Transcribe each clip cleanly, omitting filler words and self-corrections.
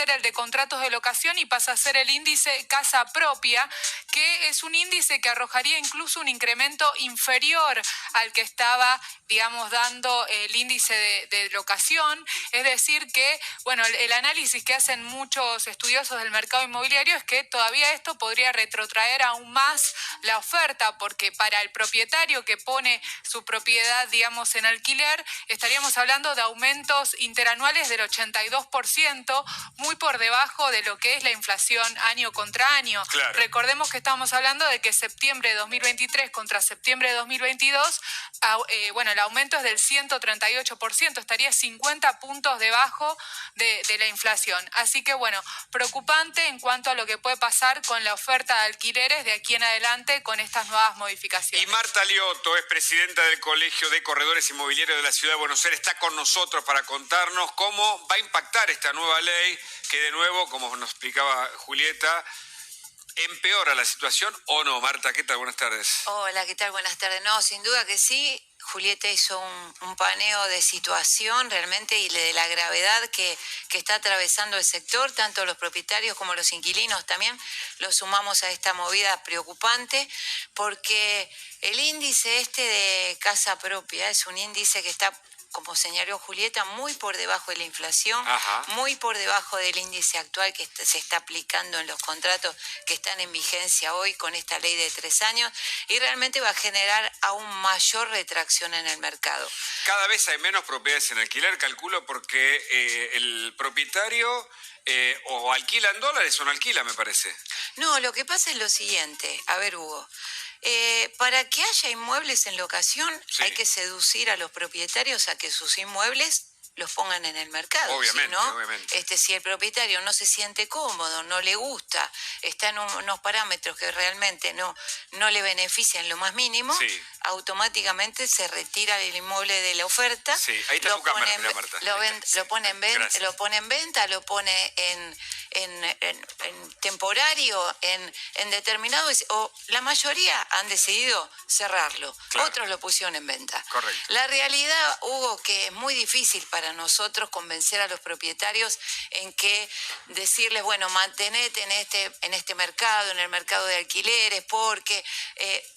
ser el de contratos de locación y pasa a ser el índice casa propia, que es un índice que arrojaría incluso un incremento inferior al que estaba, digamos, dando el índice de locación. Es decir que, bueno, el análisis que hacen muchos estudiosos del mercado inmobiliario es que todavía esto podría retrotraer aún más la oferta, porque para el propietario que pone su propiedad, digamos, en alquiler, estaríamos hablando de aumentos interanuales del 82%, muy por debajo de lo que es la inflación año contra año. Claro. Recordemos que estamos hablando de que septiembre de 2023 contra septiembre de 2022, bueno, el aumento es del 138%, estaría 50 puntos debajo de la inflación. Así que, bueno, preocupante en cuanto a lo que puede pasar con la oferta de alquileres de aquí en adelante con estas nuevas modificaciones. Y Marta Lioto es presidenta del Colegio de Corredores Inmobiliarios de la Ciudad de Buenos Aires, está con nosotros para contarnos cómo va a impactar esta nueva ley que, de nuevo, como nos explicaba Julieta, empeora la situación, ¿o no? Marta, ¿qué tal? Buenas tardes. Hola, ¿qué tal? Buenas tardes. No, sin duda que sí. Julieta hizo un paneo de situación realmente y de la gravedad que está atravesando el sector, tanto los propietarios como los inquilinos también. Lo sumamos a esta movida preocupante porque el índice de casa propia es un índice que está, como señaló Julieta, muy por debajo de la inflación, Ajá. muy por debajo del índice actual que se está aplicando en los contratos que están en vigencia hoy con esta ley de 3 años, y realmente va a generar aún mayor retracción en el mercado. Cada vez hay menos propiedades en alquiler, calculo, porque el propietario o alquila en dólares o no alquila, me parece. No, lo que pasa es lo siguiente. A ver, Hugo. Para que haya inmuebles en locación, sí, hay que seducir a los propietarios a que sus inmuebles los pongan en el mercado. Obviamente, ¿sí, no? obviamente. Si el propietario no se siente cómodo, no le gusta, está en unos parámetros que realmente no le benefician lo más mínimo, sí, automáticamente se retira el inmueble de la oferta. Sí, ahí está su cámara, mira, Marta. Lo pone en venta, lo pone en temporario, en determinado, o la mayoría han decidido cerrarlo, claro, otros lo pusieron en venta. Correcto. La realidad, Hugo, que es muy difícil para nosotros convencer a los propietarios en que decirles, bueno, mantenete en este mercado, en el mercado de alquileres, porque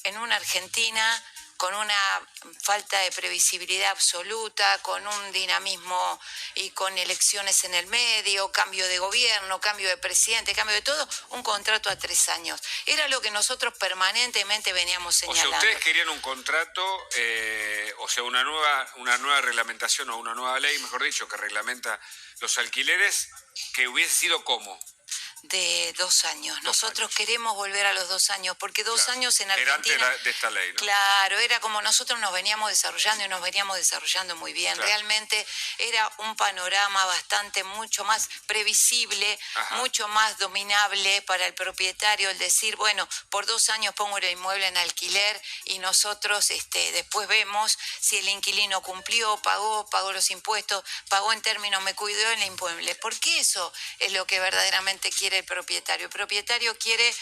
en una Argentina con una falta de previsibilidad absoluta, con un dinamismo y con elecciones en el medio, cambio de gobierno, cambio de presidente, cambio de todo, un contrato a 3 años. Era lo que nosotros permanentemente veníamos señalando. O sea, ustedes querían un contrato, o sea, una nueva reglamentación o una nueva ley, mejor dicho, que reglamenta los alquileres, que hubiese sido ¿cómo? De 2 años. Nosotros queremos volver a los 2 años, porque 2 años en Argentina... Era antes de esta ley, ¿no? Claro, era como nosotros nos veníamos desarrollando y nos veníamos desarrollando muy bien. Claro. Realmente era un panorama mucho más previsible, Ajá, mucho más dominable para el propietario, el decir, bueno, por 2 años pongo el inmueble en alquiler y nosotros después vemos si el inquilino cumplió, pagó los impuestos, pagó en términos, me cuidó en el inmueble. Porque eso es lo que verdaderamente quiere el propietario. El propietario quiere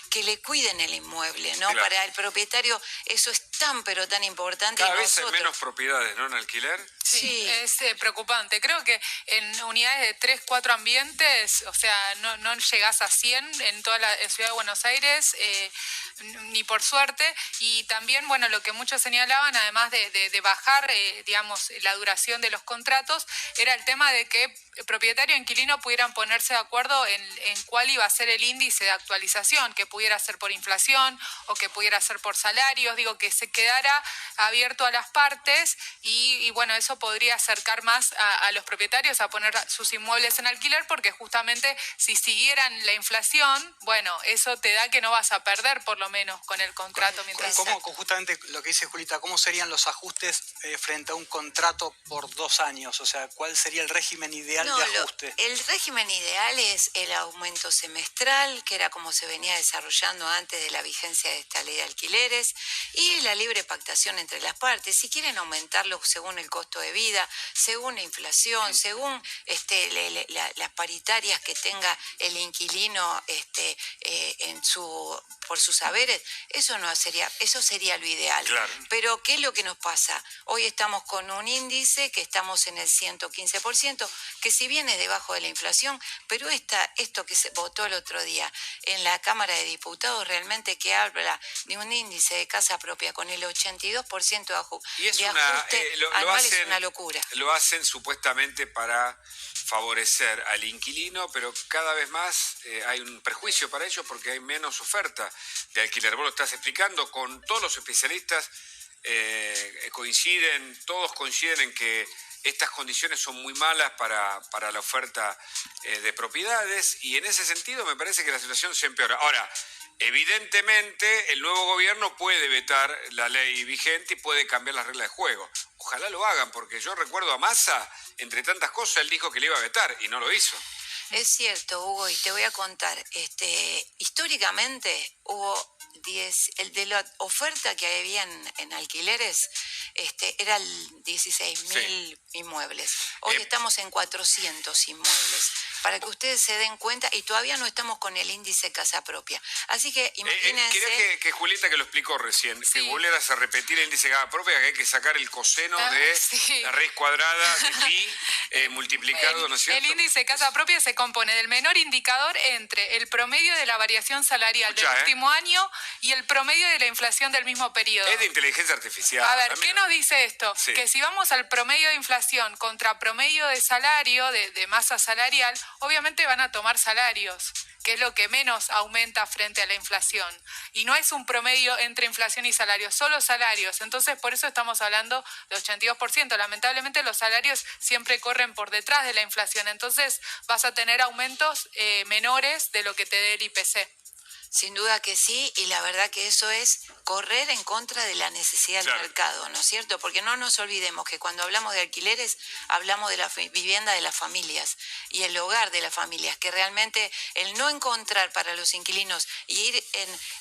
que le cuiden el inmueble, ¿no? Claro. Para el propietario eso es tan pero tan importante. Cada vez hay menos propiedades, ¿no?, en alquiler. Sí, es preocupante. Creo que en unidades de 3, 4 ambientes, o sea, no llegás a 100 en toda la ciudad de Buenos Aires, ni por suerte. Y también, bueno, lo que muchos señalaban, además de bajar, digamos, la duración de los contratos, era el tema de que el propietario e inquilino pudieran ponerse de acuerdo en cuál iba a ser el índice de actualización, que pudiera ser por inflación o que pudiera ser por salarios, digo, que se quedara abierto a las partes y bueno, eso podría acercar más a los propietarios a poner sus inmuebles en alquiler, porque justamente si siguieran la inflación, bueno, eso te da que no vas a perder por lo menos con el contrato mientras... ¿Cómo, justamente lo que dice Julita, cómo serían los ajustes frente a un contrato por 2 años? O sea, ¿cuál sería el régimen ideal de ajuste? El régimen ideal es el aumento semestral, que era como se venía desarrollando desarrollando antes de la vigencia de esta ley de alquileres, y la libre pactación entre las partes. Si quieren aumentarlo según el costo de vida, según la inflación, según las paritarias que tenga el inquilino por sus saberes, eso sería lo ideal. Claro. Pero ¿qué es lo que nos pasa? Hoy estamos con un índice que estamos en el 115%, que si bien es debajo de la inflación, pero esto que se votó el otro día en la Cámara de Diputados realmente que habla de un índice de casa propia con el 82% de ajuste anual es una locura. Lo hacen supuestamente para favorecer al inquilino, pero cada vez más hay un prejuicio para ellos porque hay menos oferta de alquiler. Vos lo estás explicando, con todos los especialistas todos coinciden en que estas condiciones son muy malas para la oferta de propiedades, y en ese sentido me parece que la situación se empeora. Ahora, evidentemente el nuevo gobierno puede vetar la ley vigente y puede cambiar las reglas de juego. Ojalá lo hagan, porque yo recuerdo a Massa, entre tantas cosas, él dijo que le iba a vetar y no lo hizo. Es cierto, Hugo, y te voy a contar, históricamente hubo de la oferta que había en alquileres, eran 16.000 inmuebles. Hoy estamos en 400 inmuebles, para que ustedes se den cuenta, y todavía no estamos con el índice casa propia. Así que imagínense... Creo que Julieta, que lo explicó recién, sí, que volvieras a repetir el índice casa propia, que hay que sacar el coseno de la raíz cuadrada de pi multiplicado, ¿no es cierto? El índice casa propia se compone del menor indicador entre el promedio de la variación salarial del último año y el promedio de la inflación del mismo periodo. Es de inteligencia artificial. A ver, ¿qué nos dice esto? Sí. Que si vamos al promedio de inflación contra promedio de salario, de masa salarial, obviamente van a tomar salarios, que es lo que menos aumenta frente a la inflación. Y no es un promedio entre inflación y salarios, solo salarios. Entonces, por eso estamos hablando de 82%. Lamentablemente, los salarios siempre corren por detrás de la inflación. Entonces, vas a tener aumentos menores de lo que te dé el IPC. Sin duda que sí, y la verdad que eso es correr en contra de la necesidad del mercado, ¿no es cierto? Porque no nos olvidemos que cuando hablamos de alquileres, hablamos de la vivienda de las familias y el hogar de las familias, que realmente el no encontrar para los inquilinos y ir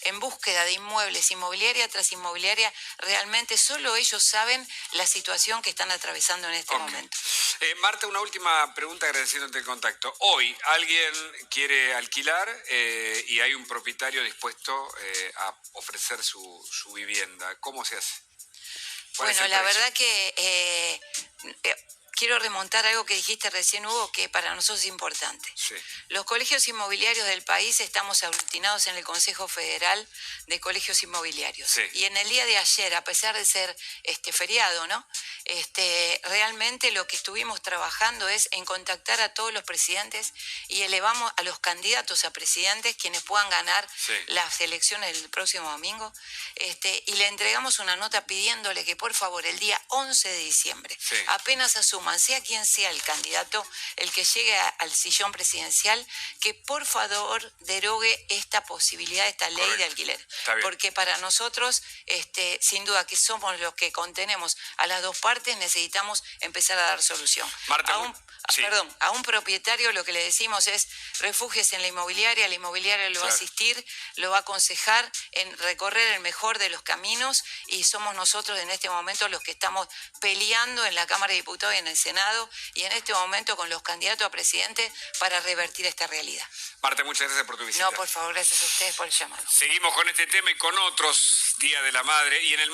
en búsqueda de inmuebles, inmobiliaria tras inmobiliaria, realmente solo ellos saben la situación que están atravesando en este momento. Marta, una última pregunta agradeciéndote el contacto. Hoy alguien quiere alquilar y hay un propietario dispuesto a ofrecer su vivienda. ¿Cómo se hace? Bueno, la verdad que quiero remontar algo que dijiste recién, Hugo, que para nosotros es importante. Sí. Los colegios inmobiliarios del país estamos aglutinados en el Consejo Federal de Colegios Inmobiliarios. Sí. Y en el día de ayer, a pesar de ser feriado, ¿no? Realmente lo que estuvimos trabajando es en contactar a todos los presidentes y elevamos a los candidatos a presidentes quienes puedan ganar las elecciones del próximo domingo, y le entregamos una nota pidiéndole que por favor el día 11 de diciembre apenas asuman, sea quien sea el candidato, el que llegue al sillón presidencial, que por favor derogue esta posibilidad, esta ley de alquiler, porque para nosotros sin duda que somos los que contenemos a las dos partes, necesitamos empezar a dar solución. Marta, a un propietario lo que le decimos es refúgiese en la inmobiliaria lo va a asistir, lo va a aconsejar en recorrer el mejor de los caminos, y somos nosotros en este momento los que estamos peleando en la Cámara de Diputados y en el Senado y en este momento con los candidatos a presidente para revertir esta realidad. Marta, muchas gracias por tu visita. No, por favor, gracias a ustedes por el llamado. Seguimos con este tema y con otros, Día de la Madre, y en el